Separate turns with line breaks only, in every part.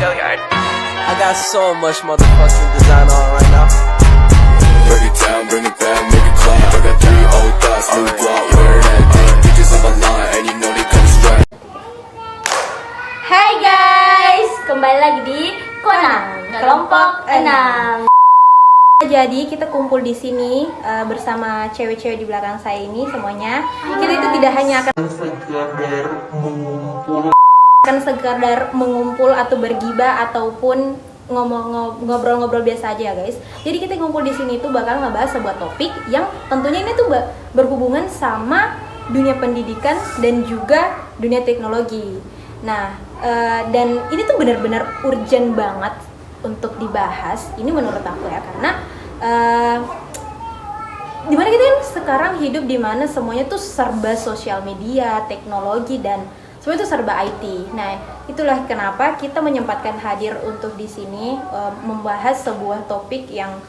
I got so much motherfucking design on right now.
Break it down, bring it back, make it clap. I got 3 old thoughts, new block, wear that thing. Bitches on my line, and you know they come straight.
Hai guys, kembali lagi di Konang Kelompok 6.
Jadi kita kumpul di sini bersama cewek-cewek di belakang saya ini semuanya. Kita itu tidak hanya akan sekadar mengumpul atau bergibah ataupun ngobrol-ngobrol biasa aja ya guys. Jadi kita ngumpul di sini tuh bakal ngebahas sebuah topik yang tentunya ini tuh berhubungan sama dunia pendidikan dan juga dunia teknologi. Nah, dan ini tuh benar-benar urgent banget untuk dibahas. Ini menurut aku ya, karena dimana kita kan sekarang hidup dimana semuanya tuh serba sosial media, teknologi, dan semua itu serba IT. Nah, itulah kenapa kita menyempatkan hadir untuk di sini membahas sebuah topik yang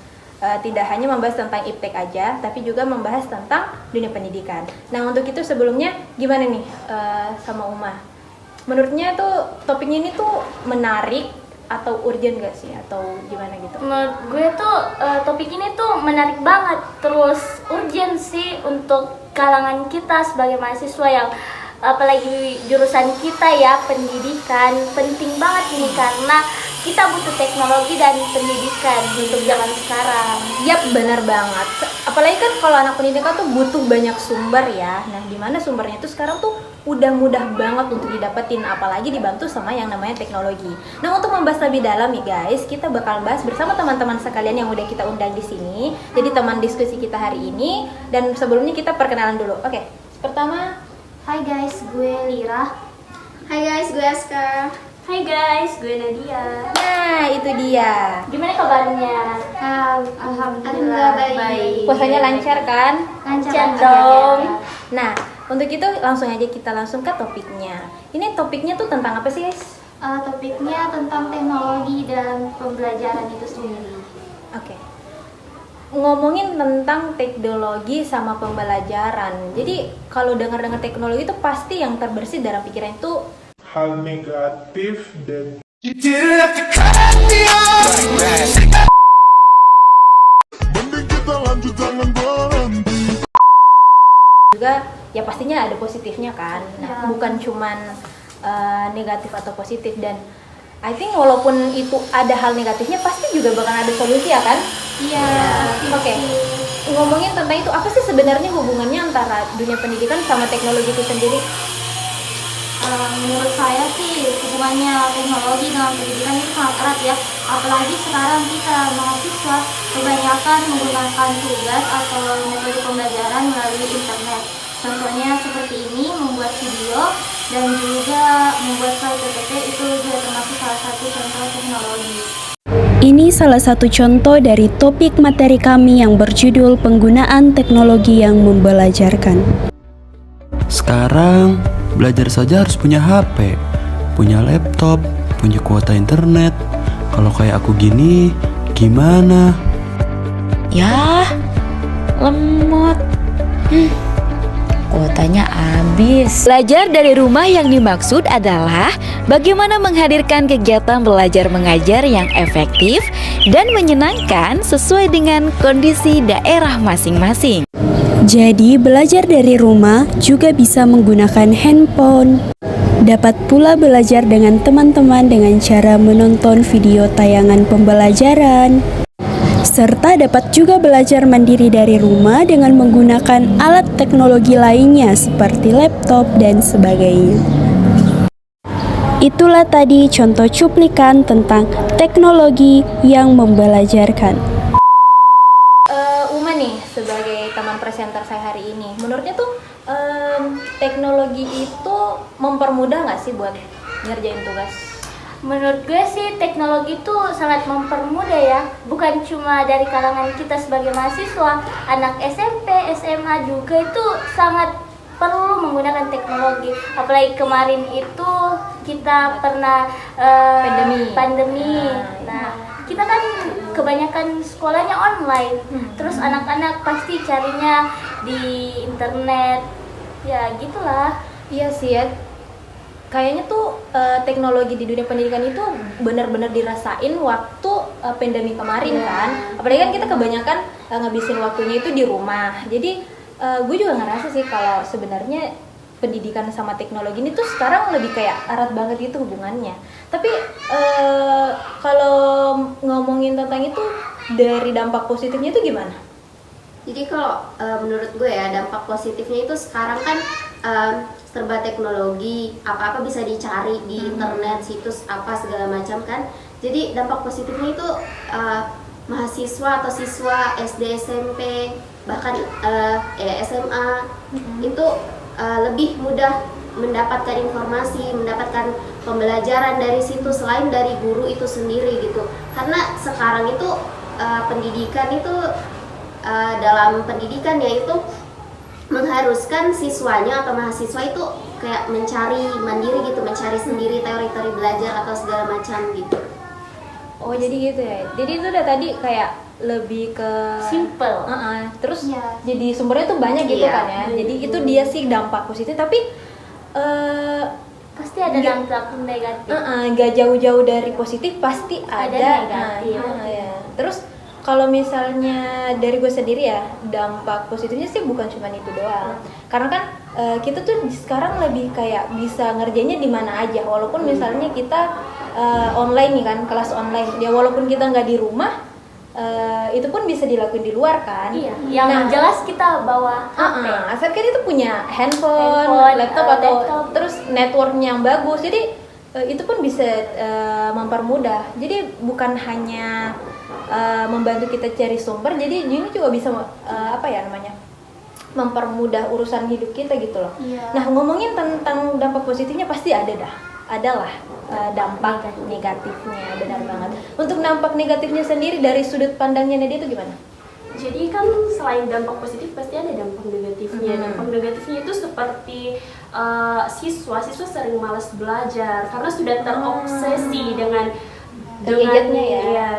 tidak hanya membahas tentang iptek aja, tapi juga membahas tentang dunia pendidikan. Nah, untuk itu sebelumnya gimana nih sama Uma? Menurutnya tuh topiknya ini tuh menarik atau urgent gak sih? Atau gimana gitu?
Menurut gue tuh topik ini tuh menarik banget, terus urgent sih untuk kalangan kita sebagai mahasiswa yang apalagi jurusan kita ya, pendidikan. Penting banget ini karena kita butuh teknologi dan pendidikan untuk zaman sekarang.
Yap, benar banget. Apalagi kan kalau anak pendidikan tuh butuh banyak sumber ya. Nah, dimana sumbernya itu sekarang tuh udah mudah banget untuk didapetin, apalagi dibantu sama yang namanya teknologi. Nah, untuk membahas lebih dalam nih guys, kita bakal bahas bersama teman-teman sekalian yang udah kita undang di sini. Jadi teman diskusi kita hari ini. Dan sebelumnya kita perkenalan dulu. Oke, pertama,
Hai guys, gue Lira.
Hai guys, gue Aska.
Hai guys, gue Nadia.
nah itu dia.
Gimana kabarnya?
Alhamdulillah baik.
Puasanya lancar kan?
Lancar dong.
Nah, untuk itu langsung aja kita langsung ke topiknya. Ini topiknya tuh tentang apa sih guys?
Topiknya tentang teknologi dan pembelajaran itu sendiri.
Oke. Ngomongin tentang teknologi sama pembelajaran. Jadi kalau dengar-dengar teknologi itu pasti yang terbersit dalam pikiran itu
hal negatif dan
You didn't have to cut me off.
mending kita lanjut jangan berhenti.
juga ya pastinya ada positifnya kan. Nah, bukan cuman negatif atau positif. Dan I think walaupun itu ada hal negatifnya pasti juga bakal ada solusi ya kan?
Iya.
Oke. Ngomongin tentang itu, apa sih sebenarnya hubungannya antara dunia pendidikan sama teknologi itu sendiri?
Menurut saya sih hubungannya teknologi dengan pendidikan itu sangat erat ya. Apalagi sekarang kita mahasiswa kebanyakan menggunakan tugas atau metode pembelajaran melalui internet. Contohnya seperti ini, membuat video dan juga membuat slide PPT itu juga termasuk salah satu contoh teknologi.
Ini salah satu contoh dari topik materi kami yang berjudul penggunaan teknologi yang membelajarkan.
Sekarang belajar saja harus punya HP, punya laptop, punya kuota internet. Kalau kayak aku gini, gimana?
Ya, lemot. Kuotanya habis. Belajar dari rumah yang dimaksud adalah bagaimana menghadirkan kegiatan belajar mengajar yang efektif dan menyenangkan sesuai dengan kondisi daerah masing-masing.
Jadi belajar dari rumah juga bisa menggunakan handphone. Dapat pula belajar dengan teman-teman dengan cara menonton video tayangan pembelajaran. Serta dapat juga belajar mandiri dari rumah dengan menggunakan alat teknologi lainnya seperti laptop dan sebagainya. Itulah tadi contoh cuplikan tentang teknologi yang membelajarkan.
Uma nih sebagai teman presenter saya hari ini, menurutnya tuh teknologi itu mempermudah nggak sih buat ngerjain tugas?
Menurut gue sih teknologi itu sangat mempermudah ya. Bukan cuma dari kalangan kita sebagai mahasiswa, anak SMP, SMA juga itu sangat perlu menggunakan teknologi. Apalagi kemarin itu kita pernah pandemi. Nah, kita kan kebanyakan sekolahnya online. Terus anak-anak pasti carinya di internet. Ya gitulah.
Iya sih ya. kayaknya tuh teknologi di dunia pendidikan itu benar-benar dirasain waktu pandemi kemarin kan. Apalagi kan kita kebanyakan ngabisin waktunya itu di rumah. Jadi gue juga ngerasa sih kalau sebenarnya pendidikan sama teknologi ini tuh sekarang lebih kayak erat banget gitu hubungannya. Tapi kalau ngomongin tentang itu dari dampak positifnya itu gimana?
Jadi kalau menurut gue ya, dampak positifnya itu sekarang kan serba teknologi, apa-apa bisa dicari di internet, situs apa segala macam kan. Jadi dampak positifnya itu mahasiswa atau siswa SD, SMP, bahkan SMA itu lebih mudah mendapatkan informasi, mendapatkan pembelajaran dari situ selain dari guru itu sendiri gitu. Karena sekarang itu pendidikan itu dalam pendidikan yaitu mengharuskan siswanya atau mahasiswa itu kayak mencari mandiri gitu, mencari sendiri teori-teori belajar atau segala macam gitu.
Oh jadi gitu ya. Jadi itu udah tadi kayak lebih ke
Simple.
Terus jadi sumbernya tuh banyak gitu kan ya. Jadi itu dia sih dampak positif, tapi
Pasti ada dampak negatif.
Gak jauh-jauh dari positif pasti ada
negatif.
Ya. Terus kalau misalnya dari gue sendiri ya, dampak positifnya sih bukan cuma itu doang. Karena kan kita tuh sekarang lebih kayak bisa ngerjainnya di mana aja. Walaupun misalnya kita online nih kan, kelas online. Ya walaupun kita nggak di rumah, itu pun bisa dilakuin di luar kan.
Iya. Yang jelas kita bawa HP.
Asalkan itu punya handphone, laptop atau terus networknya yang bagus. Jadi itu pun bisa mempermudah. Jadi bukan hanya membantu kita cari sumber, jadi ini juga bisa mempermudah urusan hidup kita gitu loh. Nah ngomongin tentang dampak positifnya pasti adalah dampak negatifnya, benar banget. Untuk dampak negatifnya sendiri dari sudut pandangnya Nadia itu gimana?
Jadi kan selain dampak positif pasti ada dampak negatifnya. Dampak negatifnya itu seperti siswa sering malas belajar karena sudah terobsesi dengan
gadgetnya ya.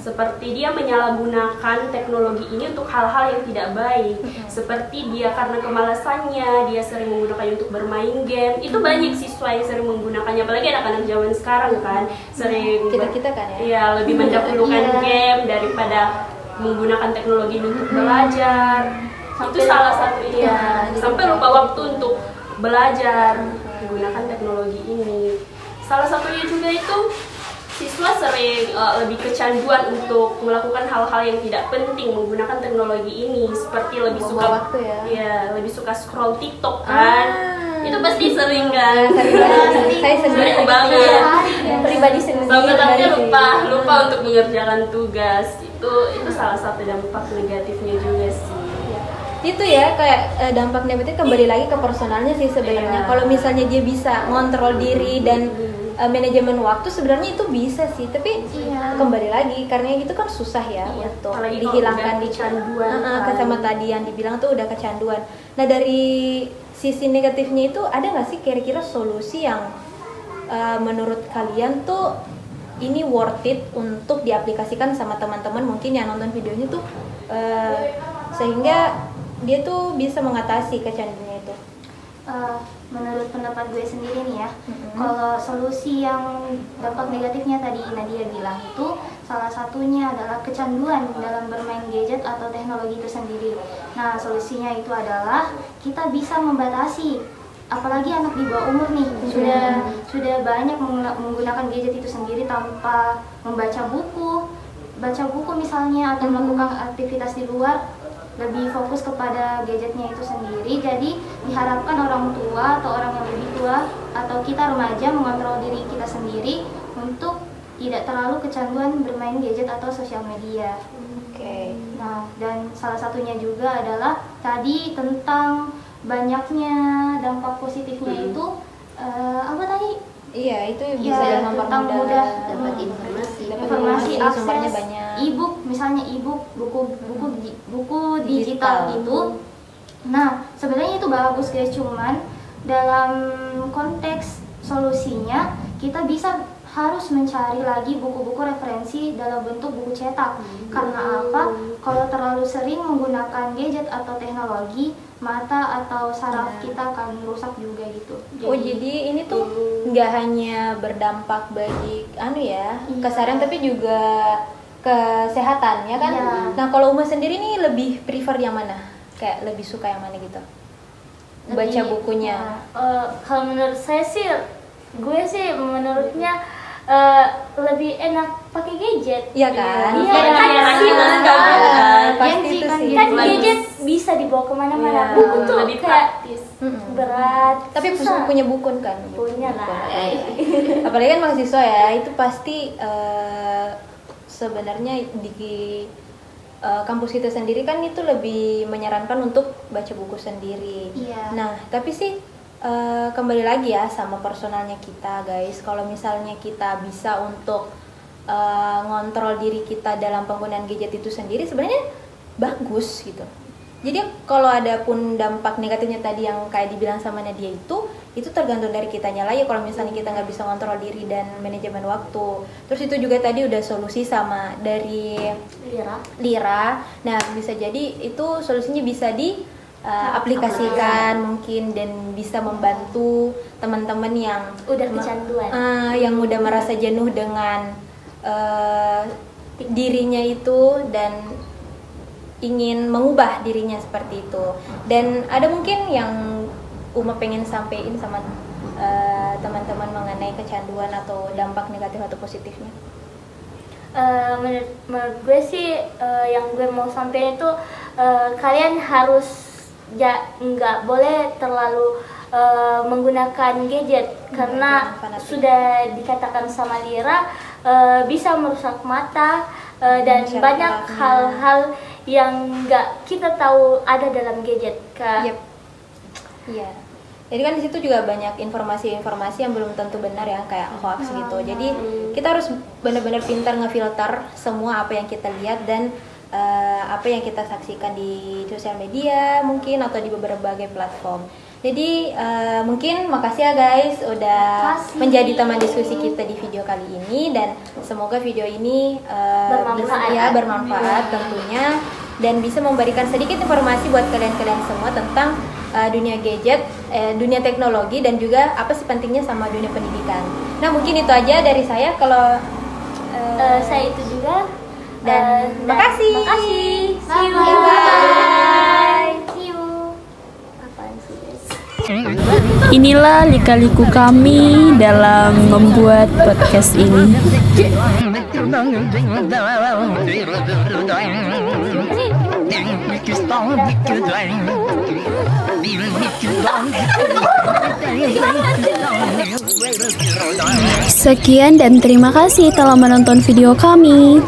Seperti dia menyalahgunakan teknologi ini untuk hal-hal yang tidak baik. Seperti dia karena kemalasannya, dia sering menggunakannya untuk bermain game. Itu banyak siswa yang sering menggunakannya, apalagi anak-anak zaman sekarang kan sering
kita kan ya.
Iya, lebih mendahulukan game daripada menggunakan teknologi untuk belajar. Itu salah satu sampai lupa waktu untuk belajar menggunakan teknologi ini. Salah satunya juga itu siswa sering lebih kecanduan untuk melakukan hal-hal yang tidak penting menggunakan teknologi ini, seperti lebih suka lebih suka scroll TikTok kan. Itu pasti sering kan.
Saya sendiri
banget.
Pribadi sendiri.
Sampai lupa untuk mengerjakan tugas. Itu salah satu dampak negatifnya juga sih.
Itu ya kayak dampak negatif kembali lagi ke personalnya sih sebenarnya. Kalau misalnya dia bisa ngontrol diri dan manajemen waktu sebenarnya itu bisa sih, tapi kembali lagi karena itu kan susah ya untuk dihilangkan kecanduan. Sama tadi yang dibilang tuh udah kecanduan. Nah dari sisi negatifnya itu ada nggak sih kira-kira solusi yang menurut kalian tuh ini worth it untuk diaplikasikan sama teman-teman mungkin yang nonton videonya tuh sehingga dia tuh bisa mengatasi kecanduannya itu?
Menurut pendapat gue sendiri nih ya, kalau solusi yang dampak negatifnya tadi Nadia bilang itu salah satunya adalah kecanduan dalam bermain gadget atau teknologi itu sendiri. Nah solusinya itu adalah kita bisa membatasi, apalagi anak di bawah umur nih sudah banyak menggunakan gadget itu sendiri tanpa membaca buku misalnya atau melakukan aktivitas di luar, lebih fokus kepada gadgetnya itu sendiri. Jadi diharapkan orang tua atau orang yang lebih tua atau kita remaja mengontrol diri kita sendiri untuk tidak terlalu kecanduan bermain gadget atau sosial media. Nah dan salah satunya juga adalah tadi tentang banyaknya dampak positifnya itu apa tadi?
Iya itu bisa mempermudah
dapat
informasi
akses
banyak.
E-book misalnya buku digital gitu. Nah sebenarnya itu bagus guys, cuman dalam konteks solusinya kita bisa harus mencari lagi buku-buku referensi dalam bentuk buku cetak. Karena apa? Kalau terlalu sering menggunakan gadget atau teknologi, mata atau saraf kita akan rusak juga gitu.
Jadi ini tuh nggak hanya berdampak bagi keseharian, tapi juga kesehatan ya kan. Nah kalau Uma sendiri nih lebih prefer yang mana? Kayak lebih suka yang mana gitu? Baca bukunya.
Kalau menurut saya sih, menurutnya lebih enak pakai gadget.
Iya kan?
Pasti itu sih. Kan gadget bisa dibawa kemana-mana. Buku tuh
lebih
kayak
praktis.
berat.
Tapi punya buku kan?
Punya lah.
Apalagi kan mahasiswa ya, itu pasti sebenarnya di kampus kita sendiri kan itu lebih menyarankan untuk baca buku sendiri.
Iya.
Nah, tapi sih kembali lagi ya sama personalnya kita guys. Kalau misalnya kita bisa untuk ngontrol diri kita dalam penggunaan gadget itu sendiri, sebenarnya bagus gitu. Jadi kalau ada pun dampak negatifnya tadi yang kayak dibilang sama Nadia itu tergantung dari kitanya lah ya. Kalau misalnya kita nggak bisa ngontrol diri dan manajemen waktu. Terus itu juga tadi udah solusi sama dari Lira. Nah bisa jadi itu solusinya bisa di aplikasikan mungkin, dan bisa membantu teman-teman yang
udah kecanduan,
yang udah merasa jenuh dengan dirinya itu dan ingin mengubah dirinya seperti itu. Dan ada mungkin yang Uma pengen sampein sama teman-teman mengenai kecanduan atau dampak negatif atau positifnya?
Menurut gue sih yang gue mau sampaikan itu kalian harus nggak boleh terlalu menggunakan gadget karena sudah dikatakan sama Lira bisa merusak mata dan banyak hal-hal yang nggak kita tahu ada dalam gadget.
Iya. Jadi kan di situ juga banyak informasi-informasi yang belum tentu benar ya, kayak hoax gitu. Jadi kita harus benar-benar pintar ngefilter semua apa yang kita lihat dan apa yang kita saksikan di sosial media mungkin atau di berbagai platform. Jadi mungkin makasih ya guys udah menjadi teman diskusi kita di video kali ini, dan semoga video ini bermanfaat tentunya, dan bisa memberikan sedikit informasi buat kalian-kalian semua tentang dunia gadget, dunia teknologi, dan juga apa sih pentingnya sama dunia pendidikan. Nah mungkin itu aja dari saya. Kalau
saya itu juga.
Dan makasih.
See you.
Bye.
See you. Apaan sih guys?
Inilah lika-liku kami dalam membuat podcast ini. Sekian dan terima kasih telah menonton video kami.